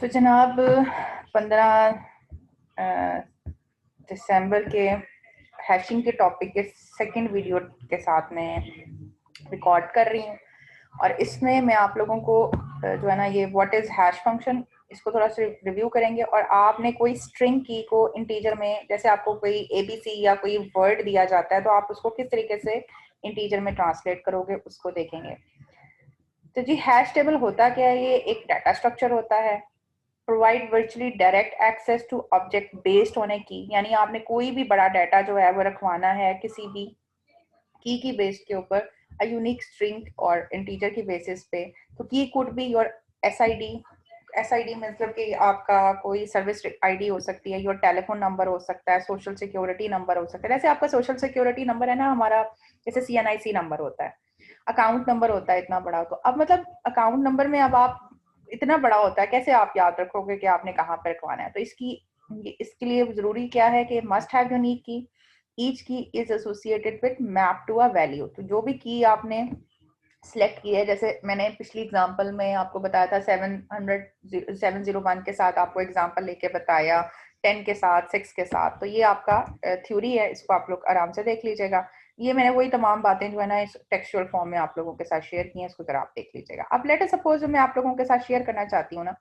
तो जनाब 15 दिसंबर के हैशिंग के टॉपिक के सेकंड वीडियो के साथ में रिकॉर्ड कर रही हूँ और इसमें मैं आप लोगों को जो है ना ये व्हाट इज हैश फंक्शन इसको थोड़ा सा रिव्यू करेंगे। और आपने कोई स्ट्रिंग की को इंटीजर में, जैसे आपको कोई एबीसी या कोई वर्ड दिया जाता है तो आप उसको किस तरीके से इंटीजर में ट्रांसलेट करोगे उसको देखेंगे। तो जी हैश टेबल होता क्या है? ये एक डाटा स्ट्रक्चर होता है। Provide virtually direct access to object based on a key, यानी आपने कोई भी बड़ा डाटा जो है वो रखवाना है किसी भी की बेस के ऊपर, अ यूनिक स्ट्रिंग और इंटीजर की बेसिस पे। तो की could be your SID. SID मतलब कि आपका कोई सर्विस आईडी हो सकती है, योर टेलीफोन नंबर हो सकता है, सोशल सिक्योरिटी नंबर हो सकता है। जैसे आपका सोशल सिक्योरिटी नंबर है ना हमारा, जैसे सीएनआईसी नंबर होता है, अकाउंट नंबर होता है इतना बड़ा। तो अब मतलब अकाउंट नंबर में अब आप इतना बड़ा होता है, कैसे आप याद रखोगे कि आपने कहाँ पर रखवाना है? तो इसके लिए जरूरी क्या है कि must have unique key. Each key is associated with map to a value. तो जो भी की आपने सिलेक्ट की है, जैसे मैंने पिछली एग्जांपल में आपको बताया था 701 के साथ आपको एग्जांपल लेके बताया, 10 के साथ, 6 के साथ। तो ये आपका थ्योरी है, इसको आप लोग आराम से देख लीजिएगा। ये मैंने वही तमाम बातें जो है ना इस टेक्सचुअल फॉर्म में आप लोगों के साथ शेयर की हैं, इसको जरा आप देख लीजिएगा। अब लेट अस सपोज मैं आप लोगों के साथ शेयर करना चाहती हूँ ना,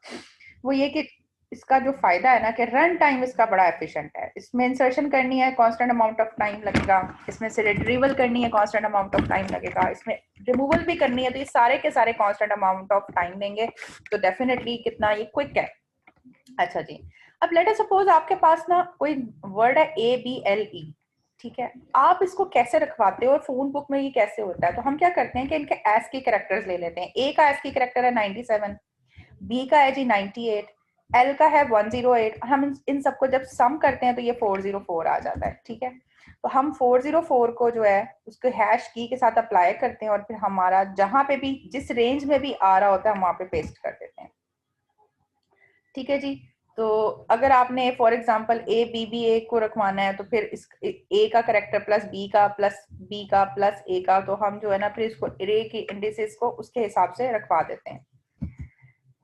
वो ये कि इसका जो फायदा है ना कि रन टाइम इसका बड़ा एफिशिएंट है। इसमें इंसर्शन करनी है, कांस्टेंट अमाउंट ऑफ टाइम लगेगा। इसमें से रिट्रीवल करनी है, कांस्टेंट अमाउंट ऑफ टाइम लगेगा। इसमें रिमूवल भी करनी है, तो ये सारे के सारे कांस्टेंट अमाउंट ऑफ टाइम देंगे। तो डेफिनेटली कितना ये क्विक है। अच्छा जी, अब लेट अस सपोज आपके पास ना कोई वर्ड है ABLE, ठीक है, आप इसको कैसे रखवाते हो और फोन बुक में ये कैसे होता है? तो हम क्या करते हैं कि इनके एस की कैरेक्टर्स ले लेते हैं। ए का एस की कैरेक्टर है 97, बी का है जी 98, एल का है 108। हम इन सबको जब सम करते हैं तो ये 404 आ जाता है, ठीक है। तो हम 404 को जो है उसको हैश की के साथ अप्लाई करते हैं और फिर हमारा जहां पे भी जिस रेंज में भी आ रहा होता है हम वहां पे पेस्ट कर देते हैं, ठीक है जी। तो अगर आपने फॉर एग्जांपल ABBA को रखवाना है तो फिर इस ए का करेक्टर प्लस बी का प्लस बी का प्लस ए का, तो हम जो है ना फिर इसको अरे की इंडिसेस को उसके हिसाब से रखवा देते हैं,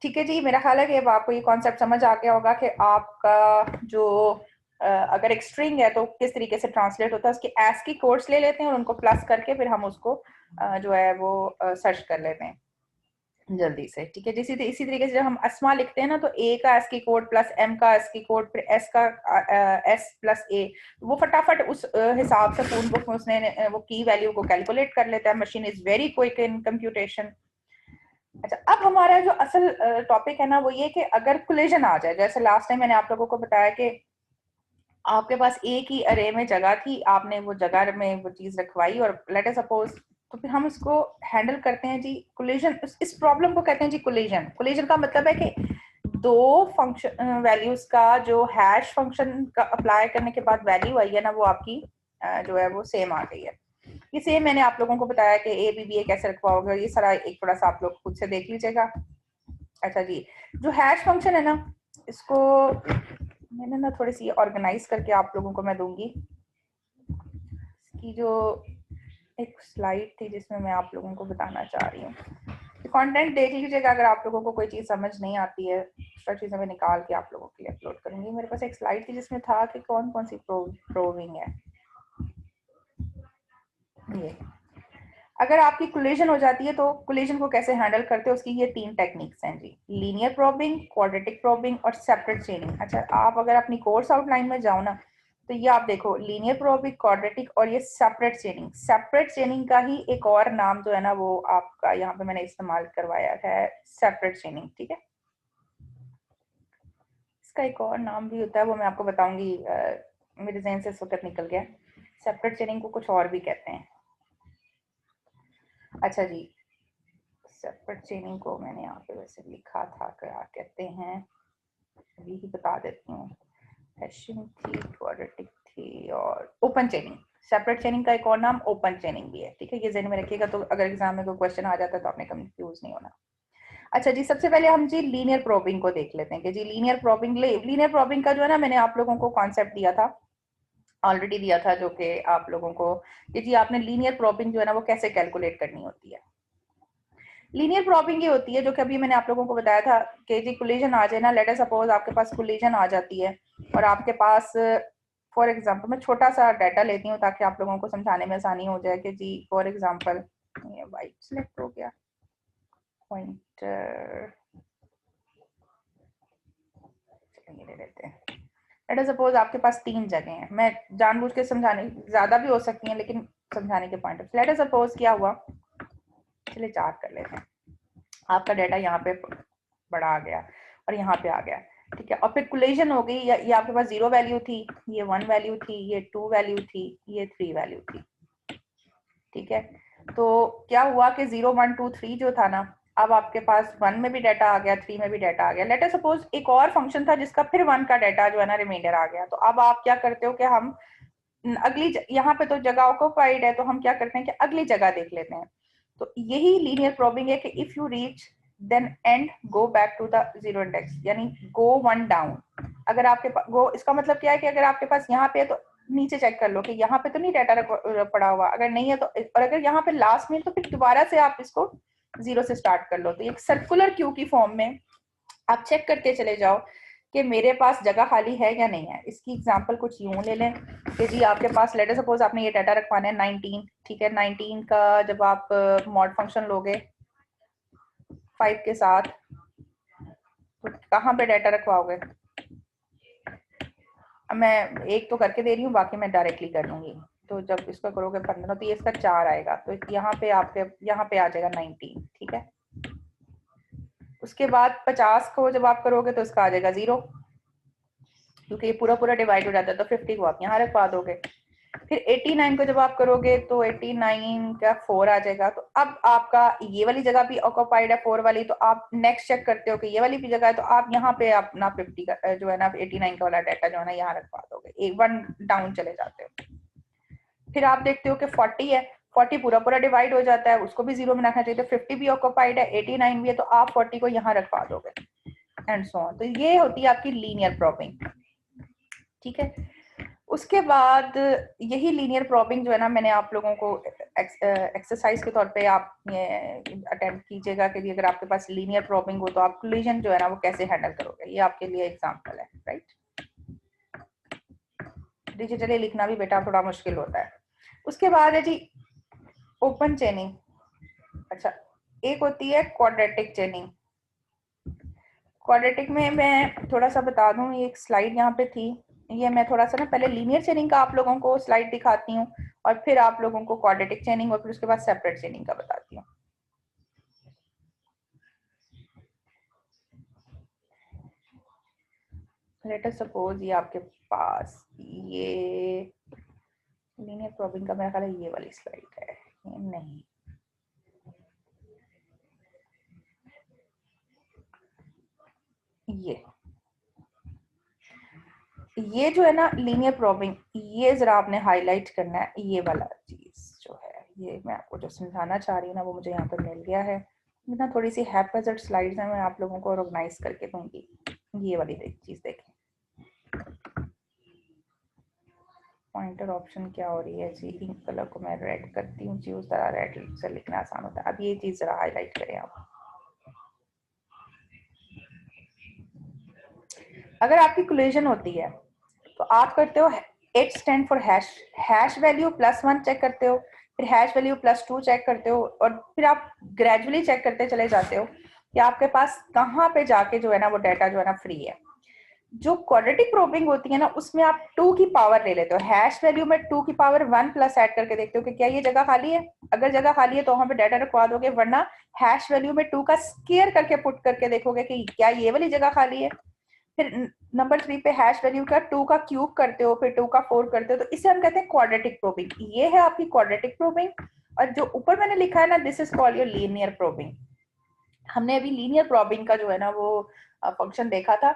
ठीक है जी। मेरा ख्याल है कि अब आपको ये कॉन्सेप्ट समझ आ गया होगा कि आपका जो अगर एक स्ट्रिंग है तो किस तरीके से ट्रांसलेट होता है। उसके एस की कोड्स ले लेते हैं और उनको प्लस करके फिर हम उसको जो है वो सर्च कर लेते हैं जल्दी से, ठीक है। इसी तरीके से जब हम अस्मा लिखते हैं ना तो ए का एस की कोड प्लस एम का एस की कोड फिर एस का एस प्लस ए, वो फटाफट उस हिसाब से फोन बुक में उसने वो की वैल्यू को कैलकुलेट कर लेता है। Machine is very quick in computation. अच्छा, अब हमारा जो असल टॉपिक है ना वो ये कि अगर कोलिजन आ जाए, जैसे लास्ट टाइम मैंने आप लोगों को बताया कि आपके पास एक ही अरे में जगह थी, आपने वो जगह में वो चीज रखवाई और लेट अस सपोज, तो फिर हम उसको हैंडल करते हैं जी कोलिजन। इस प्रॉब्लम को कहते हैं जी कोलिजन। कोलिजन का मतलब है कि दो फंक्शन वैल्यूज का जो हैश फंक्शन का अप्लाई करने के बाद वैल्यू आई है ना वो आपकी जो है वो सेम आ गई है। ये सेम मैंने आप लोगों को बताया कि ABBA कैसे रखवाओगे, ये सारा एक थोड़ा सा आप लोग खुद से देख लीजिएगा। अच्छा जी, जो हैश फंक्शन है ना इसको मैंने ना थोड़ी सी ऑर्गेनाइज करके आप लोगों को मैं दूंगी। इसकी जो एक स्लाइड थी जिसमें मैं आप लोगों को बताना चाह रही हूँ, कंटेंट देख लीजिएगा। अगर आप लोगों को कोई चीज समझ नहीं आती है एक्स्ट्रा चीजें मैं निकाल के आप लोगों के लिए अपलोड करूंगी। मेरे पास एक स्लाइड थी जिसमें था कि कौन कौन सी प्रोविंग है। ये अगर आपकी कोलिजन हो जाती है तो कोलिजन को कैसे हैंडल करते हैं उसकी ये 3 टेक्निक्स हैं जी, लीनियर प्रोबिंग, क्वाड्रेटिक प्रोबिंग और सेपरेट चेनिंग। अच्छा, आप अगर अपनी कोर्स आउटलाइन में जाओ ना तो ये आप देखो लीनियर प्रोबिंग, क्वाड्रेटिक और ये सेपरेट चेनिंग। सेपरेट चेनिंग का ही एक और नाम जो है ना वो आपका यहाँ पे मैंने इस्तेमाल करवाया है, सेपरेट चेनिंग, ठीक है। इसका एक और नाम भी होता है, वो मैं आपको बताऊंगी, मेरे जहन से इस वक्त निकल गया। सेपरेट चेनिंग को कुछ और भी कहते हैं। अच्छा जी, सेपरेट चेनिंग को मैंने यहाँ पे वैसे लिखा था, क्या कहते हैं अभी ही बता देती हूँ। हैशिंग थी, क्वाड्रेटिक थी और ओपन चेनिंग। सेपरेट चेनिंग का एक और नाम ओपन चेनिंग भी है, ठीक है। ये ज़हन में रखिएगा तो अगर एग्जाम में कोई क्वेश्चन आ जाता है तो आपने कंफ्यूज नहीं होना। अच्छा जी, सबसे पहले हम जी लीनियर प्रोबिंग को देख लेते हैं कि जी लीनियर प्रोबिंग का जो है ना मैंने आप लोगों को कॉन्सेप्ट दिया था, ऑलरेडी दिया था, जो कि आप लोगों को कि जी आपने लीनियर प्रोबिंग जो है ना वो कैसे कैलकुलेट करनी होती है। लीनियर प्रॉबिंग ये होती है जो कि अभी मैंने आप लोगों को बताया था कि जी कोलिजन आ जाए ना, लेट अस सपोज आपके पास कोलिजन आ जाती है और आपके पास फॉर एग्जांपल मैं छोटा सा डाटा लेती हूँ ताकि आप लोगों को समझाने में आसानी हो जाए कि जी फॉर एग्जांपल ये वाइट सिलेक्ट हो गया पॉइंटर, चलिए ले लेते हैं। लेट अस सपोज आपके पास 3 जगह हैं, मैं जानबूझ के समझाने, ज्यादा भी हो सकती हैं लेकिन समझाने के point of, let us suppose क्या हुआ, चलिए 4 कर लेते हैं। आपका डाटा यहाँ पे बड़ा आ गया और यहाँ पे आ गया, ठीक है, और फिर कोलिजन हो गई, ये आपके पास 0 वैल्यू थी, ये 1 वैल्यू थी, ये 2 वैल्यू थी, ये 3 वैल्यू थी, ठीक है। तो क्या हुआ कि 0 1 2 3 जो था ना, अब आपके पास 1 में भी डाटा आ गया, 3 में भी डाटा आ गया। लेट अस सपोज एक और फंक्शन था जिसका फिर 1 का डाटा जो है ना रिमाइंडर आ गया, तो अब आप क्या करते हो कि हम अगली यहाँ पे तो जगह ऑक्युपाइड है, तो हम क्या करते हैं कि अगली जगह देख लेते हैं। तो यही लीनियर प्रॉबिंग है कि if you reach then end go back to the zero index, यानी गो 1 डाउन। अगर आपके पास गो, इसका मतलब क्या है कि अगर आपके पास यहाँ पे है तो नीचे चेक कर लो कि यहाँ पे तो नहीं डाटा पड़ा हुआ, अगर नहीं है तो, और अगर यहाँ पे लास्ट में तो फिर दोबारा से आप इसको 0 से स्टार्ट कर लो। तो एक सर्कुलर क्यू की फॉर्म में आप चेक करके चले जाओ कि मेरे पास जगह खाली है या नहीं है। इसकी एग्जांपल कुछ यूं ले लें कि जी आपके पास लेट सपोज आपने ये डाटा रखवाना है 19, ठीक है, 19 का जब आप मॉड फंक्शन लोगे 5 के साथ तो कहाँ पे डाटा रखवाओगे? अब मैं एक तो करके दे रही हूँ, बाकी मैं डायरेक्टली कर लूंगी। तो जब इसको करोगे 15 तो ये इसका 4 आएगा, तो यहाँ पे आपके यहाँ पे आ जाएगा 19, ठीक है। उसके बाद 50 को जब आप करोगे तो इसका आ जाएगा 0, क्योंकि ये पूरा पूरा डिवाइड हो जाता है, तो 50 को आप यहाँ रखवा दोगे। फिर 89 को जब आप करोगे तो 89 का 4 आ जाएगा। तो अब आपका ये वाली जगह भी ऑक्युपाइड है 4 वाली, तो आप नेक्स्ट चेक करते हो कि ये वाली भी जगह है, तो आप यहाँ पे अपना 50 का जो है ना 89 का वाला डाटा जो है ना यहाँ रखवा दोगे, एक 1 डाउन चले जाते हो। फिर आप देखते हो कि 40 है, 40 पूरा पूरा डिवाइड हो जाता है, उसको भी 0 में रखना चाहिए, तो 50 भी ऑक्युपाइड है, 89 भी है, तो आप 40 को यहाँ रखवा दोगे एंड सो ऑन। तो ये होती है आपकी लीनियर प्रॉबिंग, ठीक है। उसके बाद यही लीनियर प्रॉबिंग जो है ना, मैंने आप लोगों को एक्सरसाइज के तौर पे आप ये अटेम्प्ट कीजिएगा कि अगर आपके पास लीनियर प्रॉबिंग हो तो आप कोलिजन जो है ना वो कैसे हैंडल करोगे। ये आपके लिए एग्जांपल है, राइट। डिजिटली लिखना भी बेटा थोड़ा मुश्किल होता है। उसके बाद है जी ओपन चेनिंग। अच्छा, एक होती है क्वाड्रेटिक चेनिंग। क्वाड्रेटिक में मैं थोड़ा सा बता दूं, ये एक स्लाइड यहाँ पे थी, ये मैं थोड़ा सा ना पहले लीनियर चेनिंग का आप लोगों को स्लाइड दिखाती हूँ और फिर आप लोगों को क्वाड्रेटिक चेनिंग और फिर उसके बाद सेपरेट चेनिंग का बताती हूँ। लेट अस सपोज ये आपके पास ये लीनियर प्रॉबिंग का मेरा ख्याल है ये वाली स्लाइड है, नहीं ये जो है ना लीनियर प्रॉबिंग, ये जरा आपने हाईलाइट करना है, ये वाला चीज जो है, ये मैं आपको जो समझाना चाह रही हूँ ना वो मुझे यहाँ पर मिल गया है। ना थोड़ी सी हैप्पैज़र्ड स्लाइड्स हैं, मैं आप लोगों को ऑर्गेनाइज करके दूंगी। ये वाली चीज देखें, पॉइंटर ऑप्शन क्या हो रही है जी, इंक कलर को मैं रेड करती हूँ जी, उस तरह रेड से लिखना आसान होता है। अब ये चीज जरा हाईलाइट करें आप। अगर आपकी कोलिजन होती है तो आप करते हो H stand for hash, hash value +1 check करते हो, फिर हैश वैल्यू +2 चेक करते हो, और फिर आप ग्रेजुअली चेक करते चले जाते हो कि आपके पास कहाँ पे जाके जो है ना वो डाटा जो है ना फ्री है। जो क्वाड्रेटिक प्रोबिंग होती है ना उसमें आप 2 की पावर ले लेते हो, हैश वैल्यू में 2 की पावर 1 प्लस ऐड करके देखते हो कि क्या ये जगह खाली है। अगर जगह खाली है तो वहां पे डाटा रखवा दोगे, वरना हैश वैल्यू में 2 का स्केयर करके पुट करके देखोगे कि क्या ये वाली जगह खाली है। फिर नंबर 3 पे हैश वैल्यू का 2 का क्यूब करते हो, फिर 2 का 4 करते हो, तो इसे हम कहते हैं क्वाड्रेटिक प्रोबिंग। ये है आपकी क्वाड्रेटिक प्रोबिंग, और जो ऊपर मैंने लिखा है ना this is called your linear probing. हमने अभी लीनियर प्रोबिंग का जो है ना वो फंक्शन देखा था।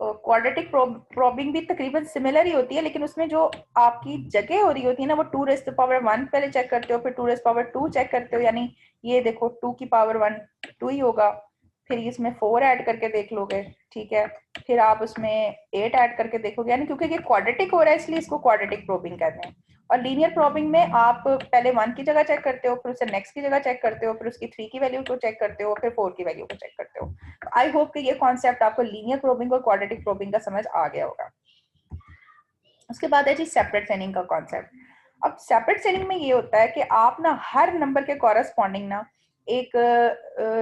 क्वाड्रेटिक प्रोबिंग भी तकरीबन सिमिलर ही होती है, लेकिन उसमें जो आपकी जगह हो रही होती है ना वो 2⁻1 पहले चेक करते हो, फिर 2⁻2 चेक करते हो, यानी ये देखो 2 की पावर 1 2 ही होगा, फिर इसमें 4 ऐड करके देख लोगे, ठीक है, फिर आप उसमें 8 ऐड करके देखोगे, यानी क्योंकि ये क्वाड्रेटिक हो रहा है इसलिए इसको क्वाड्रेटिक प्रोबिंग कहते हैं। और लीनियर प्रोबिंग में आप पहले 1 की जगह चेक करते हो, फिर उसे नेक्स्ट की जगह चेक करते हो, फिर उसकी 3 की वैल्यू को चेक करते हो, फिर 4 की वैल्यू को चेक करते हो। आई होप कि ये कॉन्सेप्ट आपको लीनियर प्रोबिंग और क्वाड्रेटिक प्रोबिंग का समझ आ गया होगा। उसके बाद है जी सेपरेट चेनिंग का कॉन्सेप्ट। अब सेपरेट चेनिंग में ये होता है कि आप ना हर नंबर के कॉरेस्पॉन्डिंग ना एक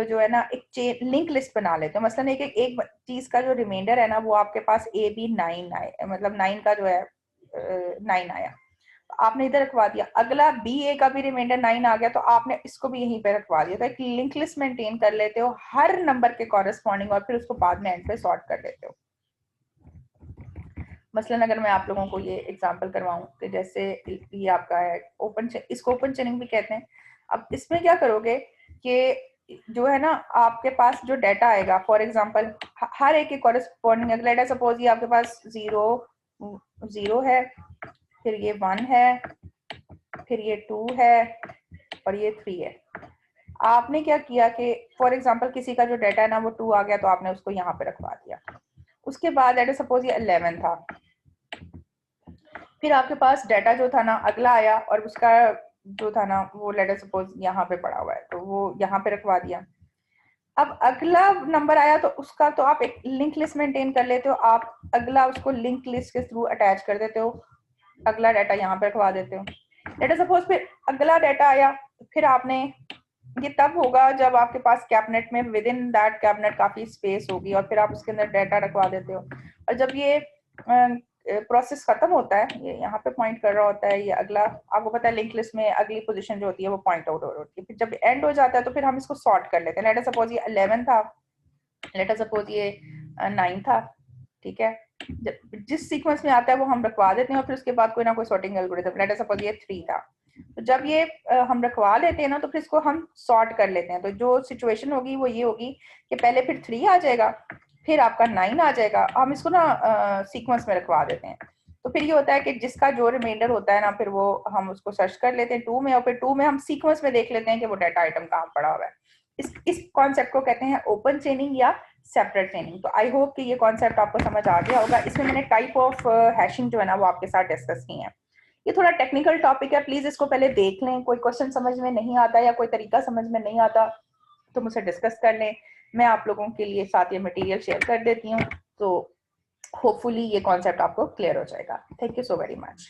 जो है ना एक लिंक लिस्ट बना लेते हो। मसलन एक चीज का जो रिमाइंडर है ना वो आपके पास ए बी 9 आए, मतलब 9 का जो है 9 आया, आपने इधर रखवा दिया। अगला बी ए का भी रिमाइंडर 9 आ गया तो आपने इसको भी यहीं पे रखवा दिया। तो एक लिंक लिस्ट मेंटेन कर लेते हो हर नंबर के कॉरेस्पॉन्डिंग और फिर उसको बाद में एंड पे सॉर्ट कर लेते हो। मसलन अगर मैं आप लोगों को ये एग्जांपल करवाऊं कि जैसे ये आपका है इसको ओपन चेनिंग भी कहते हैं। अब इसमें क्या करोगे कि जो है ना आपके पास जो डाटा आएगा, फॉर एग्जांपल हर एक के कॉरेस्पॉन्डिंग, अगर लेट सपोज ये आपके पास 0 है, फिर ये 1 है, फिर ये 2 है और ये 3 है। आपने क्या किया कि फॉर एग्जांपल किसी का जो डाटा है ना वो 2 आ गया तो आपने उसको यहाँ पे रखवा दिया। उसके बाद लेट सपोज ये 11 था, फिर आपके पास डाटा जो था ना अगला आया और उसका जो था ना वो लेट सपोज यहाँ पे पड़ा हुआ है तो वो यहाँ पे रखवा दिया। अब अगला नंबर आया तो उसका तो आप एक लिंक लिस्ट मेंटेन कर लेते हो, आप अगला उसको लिंक लिस्ट के थ्रू अटैच कर देते हो, अगला डाटा यहाँ पे रखवा देते हो। लेट सपोज फिर अगला डाटा आया, फिर आपने ये तब होगा जब आपके पास कैबिनेट में विद इन दैट कैबिनेट काफी स्पेस होगी और फिर आप उसके अंदर डाटा रखवा देते हो। और जब ये प्रोसेस खत्म होता है, ये यहाँ पे पॉइंट कर रहा होता है, ये अगला आपको पता है लिंक लिस्ट में अगली पोजीशन जो होती है वो पॉइंट आउट हो होती है। फिर जब एंड हो जाता है तो फिर हम इसको सॉर्ट कर लेते हैं। लेट सपोज ये 11 था, लेट सपोज ये 9 था, ठीक है। जिस सीक्वेंस में आता है वो हम रखवा देते हैं और फिर उसके बाद कोई ना कोई सॉर्टिंग एल्गोरिथम, लेट सपोज ये 3 था, तो जब ये हम रखवा लेते हैं ना तो फिर इसको हम सॉर्ट कर लेते हैं। तो जो सिचुएशन होगी वो ये होगी कि पहले फिर 3 आ जाएगा, फिर आपका 9 आ जाएगा, हम इसको ना सीक्वेंस में रखवा देते हैं। तो फिर ये होता है कि जिसका जो रिमाइंडर होता है ना फिर वो हम उसको सर्च कर लेते हैं 2 में और फिर 2 में हम सीक्वेंस में देख लेते हैं कि वो डाटा आइटम कहाँ पड़ा हुआ है। इस कॉन्सेप्ट को कहते हैं ओपन चेनिंग या सेपरेट चेनिंग। तो आई होप कि ये कॉन्सेप्ट आपको समझ आ गया होगा। इसमें मैंने टाइप ऑफ हैशिंग जो है ना वो आपके साथ डिस्कस की है। ये थोड़ा टेक्निकल टॉपिक है, प्लीज इसको पहले देख लें। कोई क्वेश्चन समझ में नहीं आता या कोई तरीका समझ में नहीं आता तो मुझसे डिस्कस कर लें, मैं आप लोगों के लिए साथ ये मटेरियल शेयर कर देती हूँ। तो होपफुली ये कॉन्सेप्ट आपको क्लियर हो जाएगा। Thank you so very much.